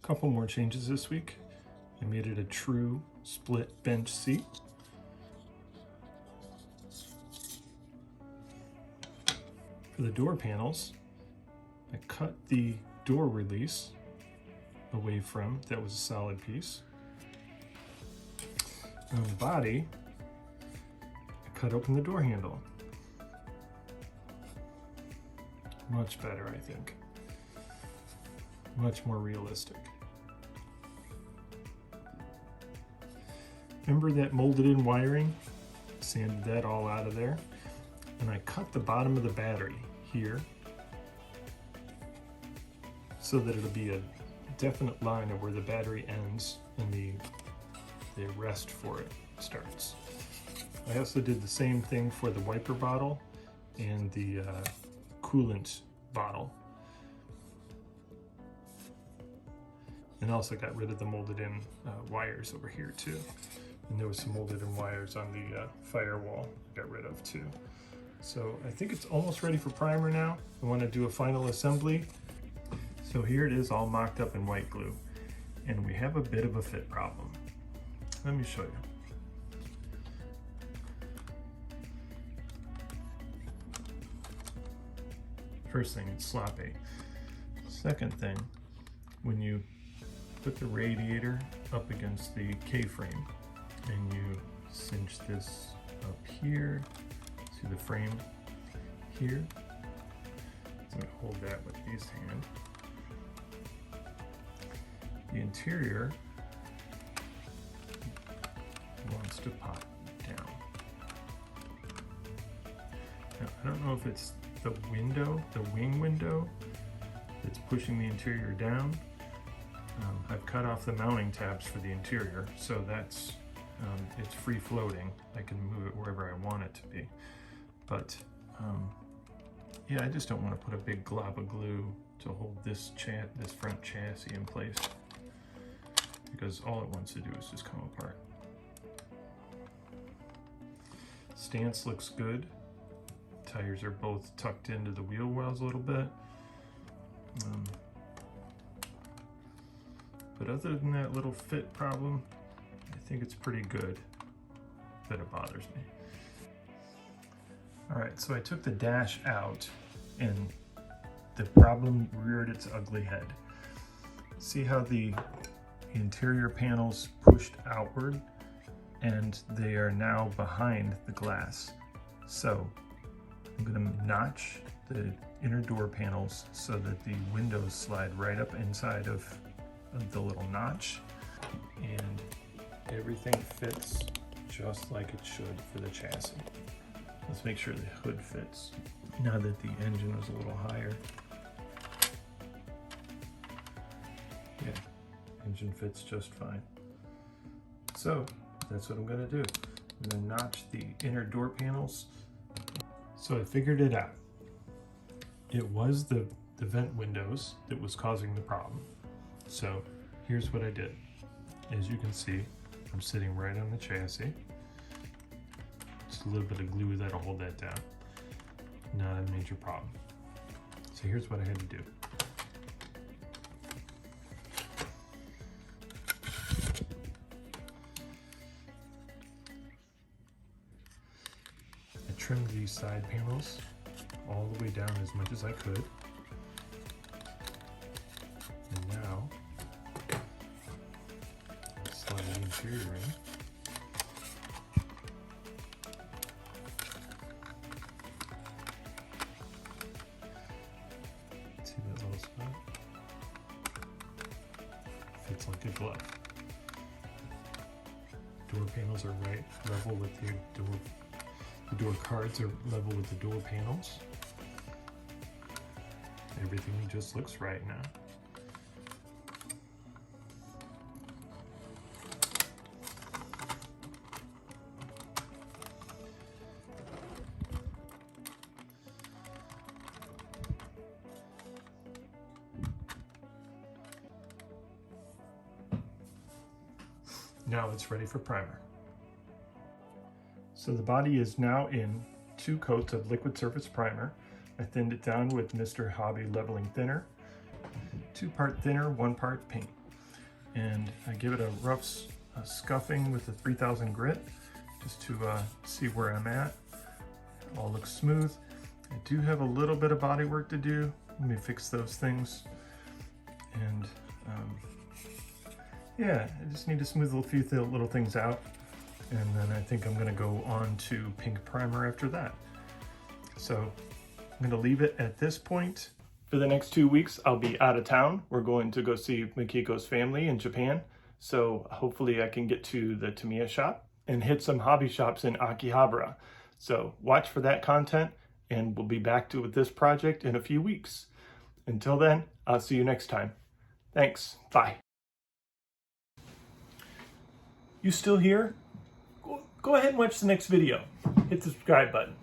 Couple more changes this week. I made it a true split bench seat. For the door panels, I cut the door release away from, that was a solid piece. On the body, I cut open the door handle. Much better, I think. Much more realistic. Remember that molded in wiring? Sanded that all out of there. And I cut the bottom of the battery here so that it'll be a definite line of where the battery ends and the rest for it starts. I also did the same thing for the wiper bottle and the coolant bottle. And also got rid of the molded in wires over here too. And there was some molded in wires on the firewall I got rid of too. So I think it's almost ready for primer now. I want to do a final assembly. So here it is all mocked up in white glue. And we have a bit of a fit problem. Let me show you. First thing, it's sloppy. Second thing, when you put the radiator up against the K-frame and you cinch this up here, see the frame here? Let me hold that with these hands. The interior wants to pop down. Now, I don't know if it's the window, the wing window, that's pushing the interior down. I've cut off the mounting tabs for the interior, so that's it's free floating. I can move it wherever I want it to be. But yeah, I just don't want to put a big glob of glue to hold this front chassis in place, because all it wants to do is just come apart. Stance looks good. Tires are both tucked into the wheel wells a little bit. But other than that little fit problem, I think it's pretty good, that it bothers me. All right, so I took the dash out and the problem reared its ugly head. See how the interior panels pushed outward and they are now behind the glass. So I'm gonna notch the inner door panels so that the windows slide right up inside of the little notch, and everything fits just like it should for the chassis. Let's make sure the hood fits now that the engine was a little higher. Yeah, engine fits just fine. So that's what I'm gonna do. I'm gonna notch the inner door panels. So I figured it out. It was the vent windows that was causing the problem. So here's what I did. As you can see, I'm sitting right on the chassis. Just a little bit of glue that'll hold that down. Not a major problem. So here's what I had to do. I trimmed these side panels all the way down as much as I could. And now, slide the interior in. See that little spot? Fits like a glove. Door panels are right level with the door. The door cards are level with the door panels. Everything just looks right now. Now it's ready for primer. So the body is now in 2 coats of liquid surface primer. I thinned it down with Mr. Hobby Leveling Thinner. 2 part thinner, 1 part paint. and I give it a rough scuffing with the 3000 grit just to see where I'm at. It all looks smooth. I do have a little bit of body work to do. Let me fix those things. And yeah, I just need to smooth a few little things out. And then I think I'm gonna go on to pink primer after that. So I'm gonna leave it at this point. For the next 2 weeks, I'll be out of town. We're going to go see Mikiko's family in Japan. So hopefully I can get to the Tamiya shop and hit some hobby shops in Akihabara. So watch for that content, and we'll be back with this project in a few weeks. Until then, I'll see you next time. Thanks, bye. You still here? Go ahead and watch the next video. Hit the subscribe button.